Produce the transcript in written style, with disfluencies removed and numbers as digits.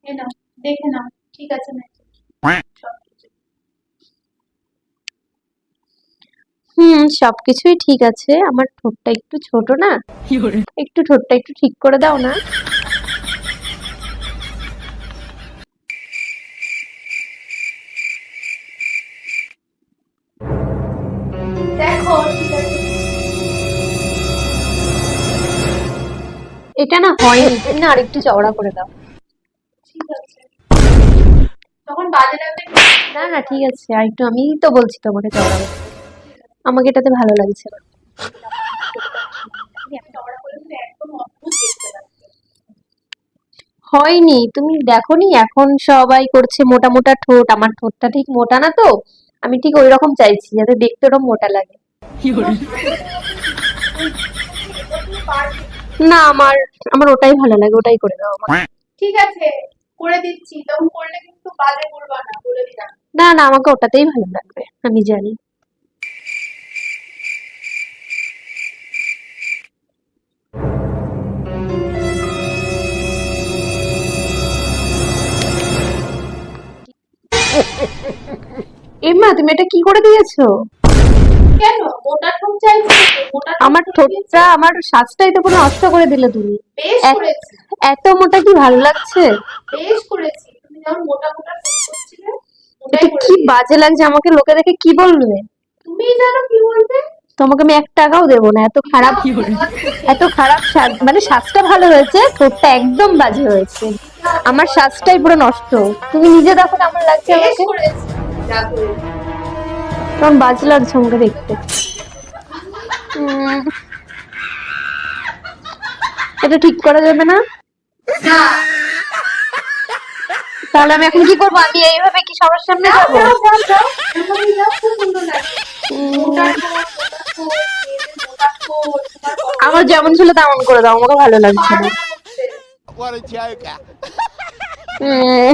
এ নাও, দেখে নাও। ঠিক আছে নাকি সবকিছু? সবকিছুই ঠিক আছে, আমার ঠোঁটটা একটু ছোট না, একটু ঠোঁটটা একটু ঠিক করে দাও না। দেখো ঠিক আছে। এটা না হয়নি, তুমি না আরেকটু চওড়া করে দাও। ঠিক আছে, তখন বাজে লাগবে না না ঠিক আছে, আরেকটু, আমিই তো বলছি তোমাকে চওড়া করতে। আমাকে এটাতে ভালো লাগছে না। চওড়া করে দিলে একদম অদ্ভুত দেখতে লাগবে। হয়নি, তুমি দেখোনি এখন সবাই করছে মোটা মোটা ঠোঁট, আমার ঠোঁটটা ঠিক মোটা না তো, আমি ঠিক ওই রকম চাইছি যাতে দেখতে ওরকম মোটা লাগে। এটা তুমি পারবে। না, আমার আমার ওটাই ভালো লাগে, ওটাই করে দাও আমাকে। ঠিক আছে, করে দিচ্ছি, তখন করলে কিন্তু বাজে করবা না, বলে দিলাম। না না, আমাকে ওটাতেই ভালো লাগবে, আমি জানি। এমা, তুমি এটা কি করে দিয়েছো? কেন মোটা ঠোঁট চাইছো নাকি? মোটা ঠোঁট আমার করে দিয়েছি। ঠোঁটটা, আমার সাজটাই তো পুরো নষ্ট করে দিলে তুমি। বেশ এত করেছি, এত মোটা কি ভালো লাগছে? বেশ করেছি। তুমি যেমন মোটা মোটা ঠোঁট করছিলে, ওটাই এটা করে কি দিয়েছি। বাজে লাগছে, আমাকে লোকে দেখে কি বলবে? তুমিই জানো কি বলবে। তোমাকে আমি 1 টাকাও দেবো না, এত খারাপ, এত খারাপ সাজ, মানে সাজটা ভালো হয়েছে, ঠোঁটটা একদম বাজে হয়েছে। আমার সাজটাই পুরো নষ্ট। তুমি নিজে দেখো কেমন লাগছে বেশ আমাকে, করেছি, যা করেছি। কেমন বাজে লাগছে আমাকে দেখতে। উম, এটা ঠিক করা যাবে না। না, তাহলে আমি এখন কি করবো? আমি এইভাবে কি সবার সামনে যাও যাবো? যাও যাও যাও, এভাবেই যাও, খুব সুন্দর লাগে। মোটা উম, ঠোঁট, মোটা ঠোঁট, মেয়েদের মোটা ঠোঁট, তোমার আমার পছন্দ। যেমন ছিল তেমন করে দাও, আমাকে ভালো লাগছে না। পারবে না করতে। What a joker. উম,